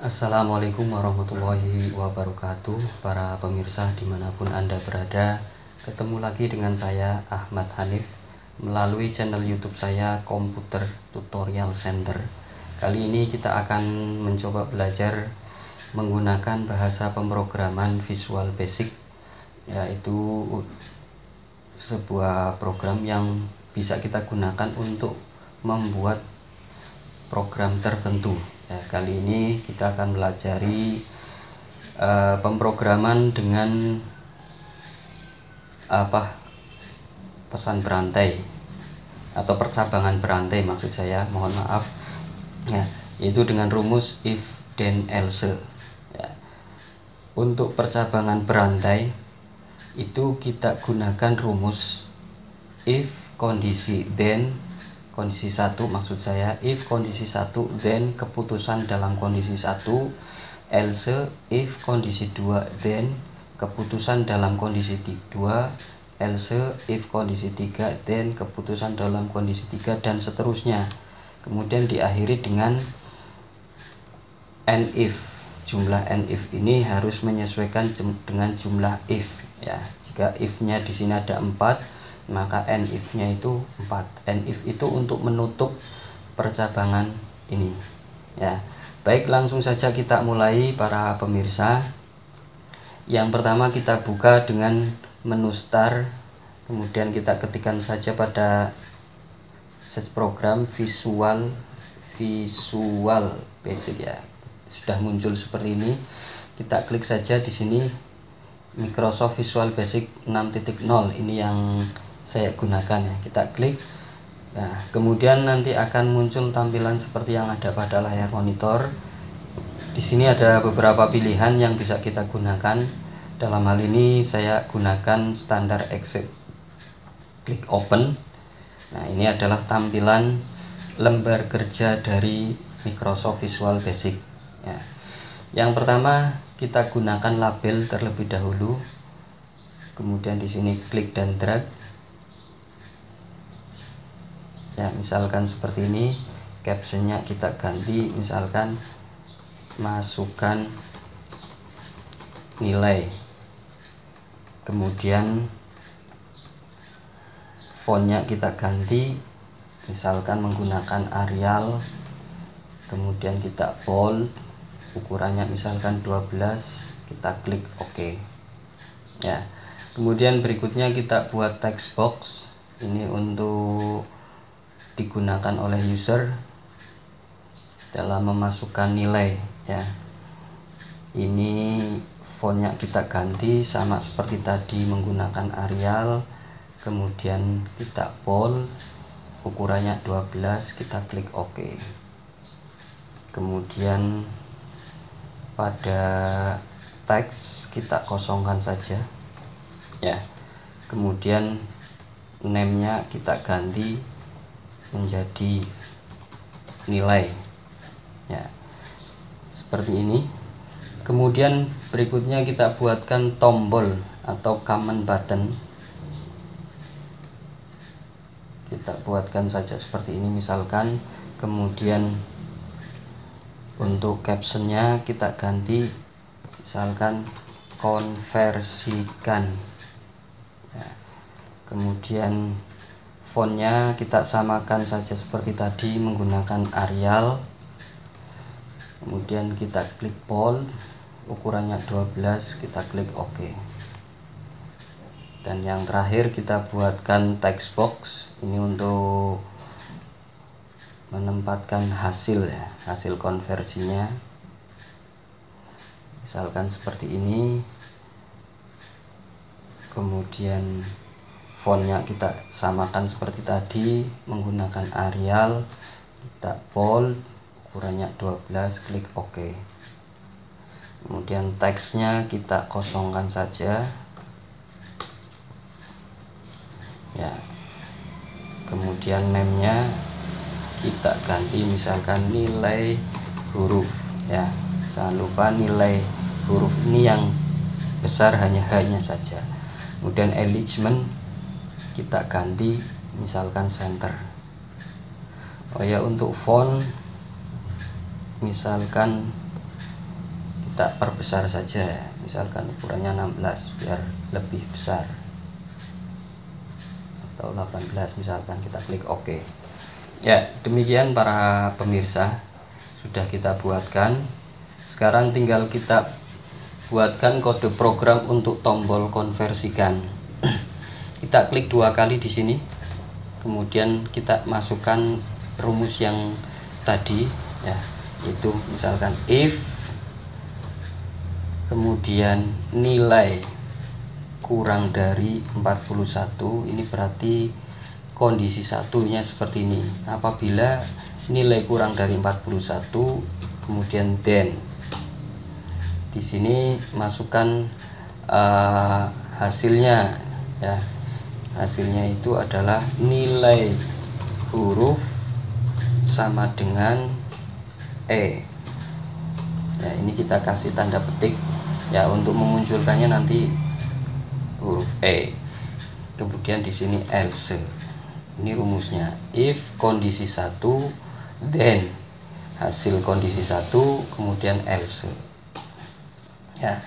Assalamualaikum warahmatullahi wabarakatuh. Para pemirsa dimanapun Anda berada, ketemu lagi dengan saya Ahmad Hanif melalui channel YouTube saya Komputer Tutorial Center. Kali ini kita akan mencoba belajar menggunakan bahasa pemrograman Visual Basic, yaitu sebuah program yang bisa kita gunakan untuk membuat program tertentu. Kali ini kita akan melajari pemrograman dengan pesan berantai atau percabangan berantai, maksud saya, mohon maaf, yaitu dengan rumus if then else. Untuk percabangan berantai itu kita gunakan rumus if kondisi then kondisi 1, maksud saya if kondisi 1 then keputusan dalam kondisi 1, else if kondisi 2 then keputusan dalam kondisi 2, else if kondisi 3 then keputusan dalam kondisi 3, dan seterusnya. Kemudian diakhiri dengan and if. Jumlah and if ini harus menyesuaikan dengan jumlah if, ya. Jika if-nya di sini ada 4, maka and if-nya itu 4. And if itu untuk menutup percabangan ini, ya. Baik, langsung saja kita mulai para pemirsa. Yang pertama kita buka dengan menu start, kemudian kita ketikkan saja pada search program Visual Basic, ya. Sudah muncul seperti ini. Kita klik saja di sini Microsoft Visual Basic 6.0, ini yang saya gunakan, ya. Kita klik. Nah, kemudian nanti akan muncul tampilan seperti yang ada pada layar monitor. Di sini ada beberapa pilihan yang bisa kita gunakan. Dalam hal ini saya gunakan standar Excel. Klik open. Nah, ini adalah tampilan lembar kerja dari Microsoft Visual Basic, ya. Yang pertama kita gunakan label terlebih dahulu. Kemudian di sini klik dan drag. Ya, misalkan seperti ini. Captionnya kita ganti, misalkan masukkan nilai. Kemudian fontnya kita ganti, misalkan menggunakan Arial. Kemudian kita bold, ukurannya misalkan 12, kita klik OK, ya. Kemudian berikutnya kita buat text box. Ini untuk digunakan oleh user dalam memasukkan nilai, ya. Ini fontnya kita ganti sama seperti tadi menggunakan Arial. Kemudian kita bold, ukurannya 12, kita klik OK. Kemudian pada teks kita kosongkan saja, ya. Kemudian name-nya kita ganti menjadi nilai, ya, seperti ini. Kemudian berikutnya kita buatkan tombol atau command button. Kita buatkan saja seperti ini misalkan. Kemudian untuk captionnya kita ganti, misalkan konversikan, ya. Kemudian fontnya kita samakan saja seperti tadi menggunakan Arial. Kemudian kita klik bold, ukurannya 12, kita klik OK. Dan yang terakhir kita buatkan text box. Ini untuk menempatkan hasil, ya, hasil konversinya. Misalkan seperti ini. Kemudian fontnya kita samakan seperti tadi menggunakan Arial, kita bold, ukurannya 12, klik OK. Kemudian teksnya kita kosongkan saja, ya. Kemudian name-nya kita ganti misalkan nilai huruf, ya. Jangan lupa nilai huruf ini yang besar hanya saja. Kemudian alignment kita ganti misalkan center. Oh ya, untuk font misalkan kita perbesar saja, misalkan ukurannya 16 biar lebih besar, atau 18 misalkan. Kita klik OK. Ya, demikian para pemirsa, sudah kita buatkan. Sekarang tinggal kita buatkan kode program untuk tombol konversikan. Kita klik 2 kali di sini, kemudian kita masukkan rumus yang tadi, ya, yaitu misalkan if, kemudian nilai kurang dari 41. Ini berarti kondisi satunya seperti ini. Apabila nilai kurang dari 41, kemudian then, di sini masukkan hasilnya, ya. Hasilnya itu adalah nilai huruf sama dengan E. Ya, ini kita kasih tanda petik, ya, untuk memunculkannya nanti huruf E. Kemudian di sini else. Ini rumusnya. If kondisi 1, then hasil kondisi 1, kemudian else. Ya.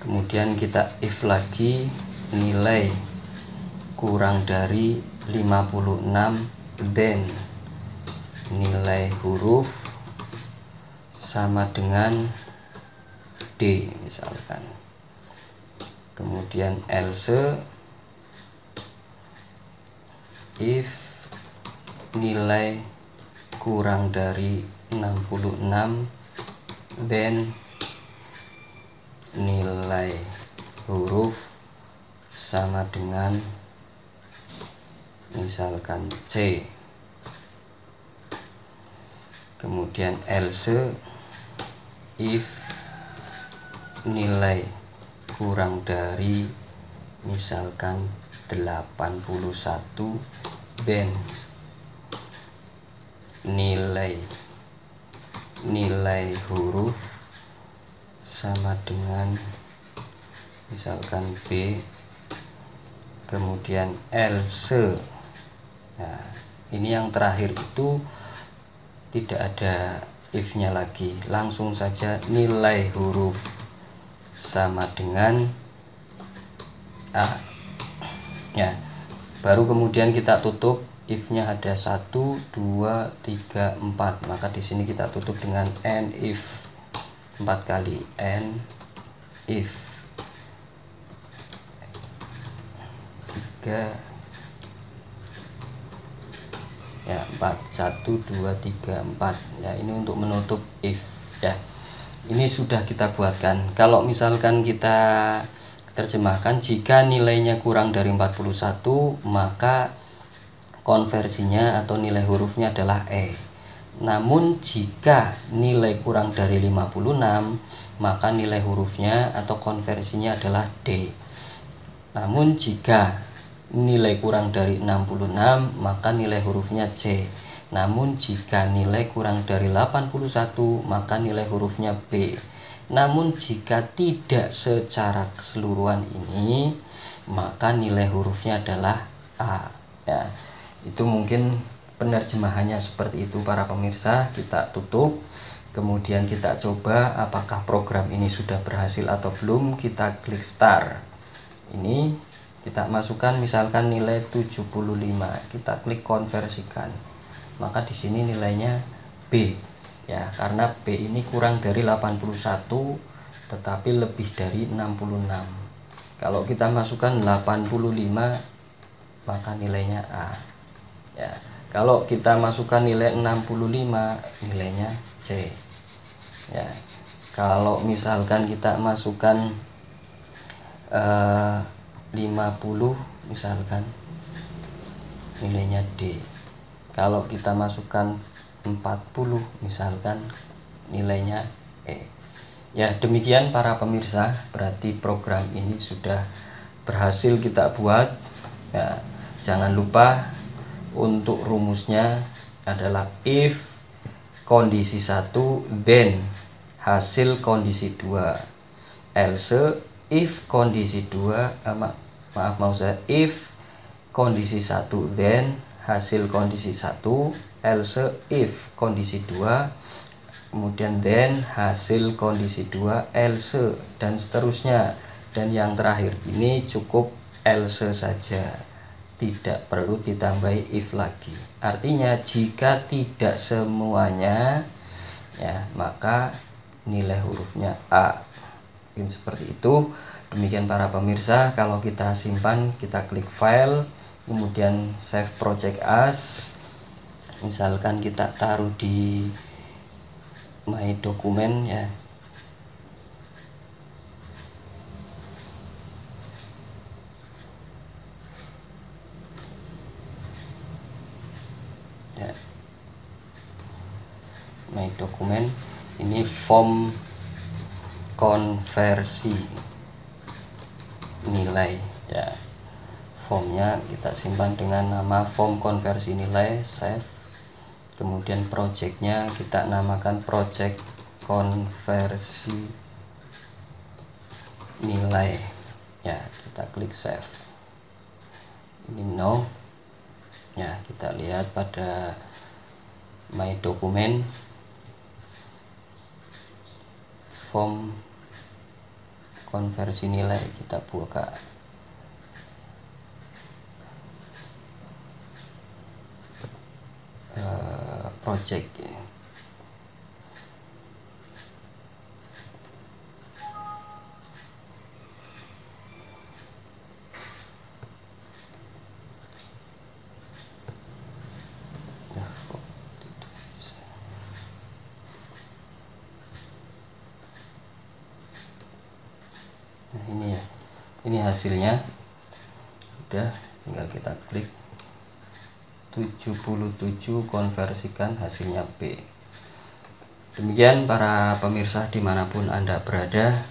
Kemudian kita if lagi, nilai kurang dari 56, then nilai huruf sama dengan D misalkan. Kemudian else if nilai kurang dari 66, then nilai huruf sama dengan misalkan C. Kemudian else if nilai kurang dari misalkan 81, then nilai huruf sama dengan misalkan B. Kemudian else. Nah, ini yang terakhir itu tidak ada if-nya lagi, langsung saja nilai huruf sama dengan A. Ya, baru kemudian kita tutup. If-nya ada 1, 2, 3, 4. Maka di sini kita tutup dengan and if 4 kali, and if 3, ya, 4, 1, 2, 3, 4. Ya, ini untuk menutup if, ya. Ini sudah kita buatkan. Kalau misalkan kita terjemahkan, jika nilainya kurang dari 41, maka konversinya atau nilai hurufnya adalah E. Namun jika nilai kurang dari 56, maka nilai hurufnya atau konversinya adalah D. Namun jika nilai kurang dari 66, maka nilai hurufnya C. Namun jika nilai kurang dari 81, maka nilai hurufnya B. Namun jika tidak secara keseluruhan ini, maka nilai hurufnya adalah A. Ya, itu mungkin penerjemahannya seperti itu para pemirsa. Kita tutup, kemudian kita coba apakah program ini sudah berhasil atau belum. Kita klik start. Ini kita masukkan misalkan nilai 75, kita klik konversikan, maka di sini nilainya B, ya, karena B ini kurang dari 81 tetapi lebih dari 66. Kalau kita masukkan 85, maka nilainya A, ya. Kalau kita masukkan nilai 65, nilainya C, ya. Kalau misalkan kita masukkan 50 misalkan, nilainya D. Kalau kita masukkan 40 misalkan, nilainya E. Ya, demikian para pemirsa, berarti program ini sudah berhasil kita buat. Ya, jangan lupa untuk rumusnya adalah if kondisi 1, then hasil kondisi 2, else if kondisi 2, if kondisi 1, then hasil kondisi 1, else if kondisi 2, kemudian then hasil kondisi 2 else, dan seterusnya. Dan yang terakhir ini cukup else saja, tidak perlu ditambahi if lagi. Artinya jika tidak semuanya, ya, maka nilai hurufnya A. Mungkin seperti itu. Demikian para pemirsa, kalau kita simpan, kita klik file, kemudian save project as. Misalkan kita taruh di my dokumen, ya. Ya. My dokumen, ini form konversi nilai, ya. Formnya kita simpan dengan nama form konversi nilai, save. Kemudian projectnya kita namakan project konversi nilai, ya. Kita klik save. Ini no, ya. Kita lihat pada my dokumen form konversi nilai, kita buka. Project, ya. Nah, ini ya, ini hasilnya udah, tinggal kita klik 77, konversikan, hasilnya B. Demikian para pemirsa dimanapun Anda berada,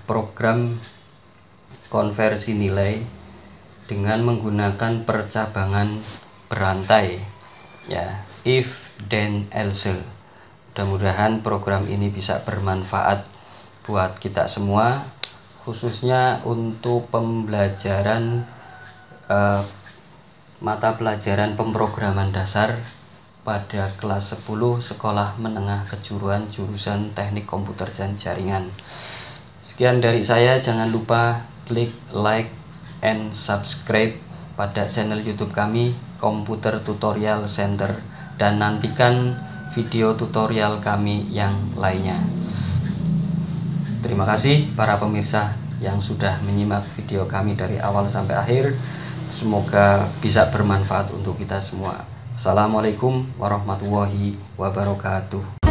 program konversi nilai dengan menggunakan percabangan berantai, ya, if then else. Mudah-mudahan program ini bisa bermanfaat buat kita semua, khususnya untuk pembelajaran mata pelajaran pemrograman dasar pada kelas 10 sekolah menengah kejuruan jurusan teknik komputer dan jaringan. Sekian dari saya, jangan lupa klik like and subscribe pada channel YouTube kami, Komputer Tutorial Center, dan nantikan video tutorial kami yang lainnya. Terima kasih para pemirsa yang sudah menyimak video kami dari awal sampai akhir. Semoga bisa bermanfaat untuk kita semua. Assalamualaikum warahmatullahi wabarakatuh.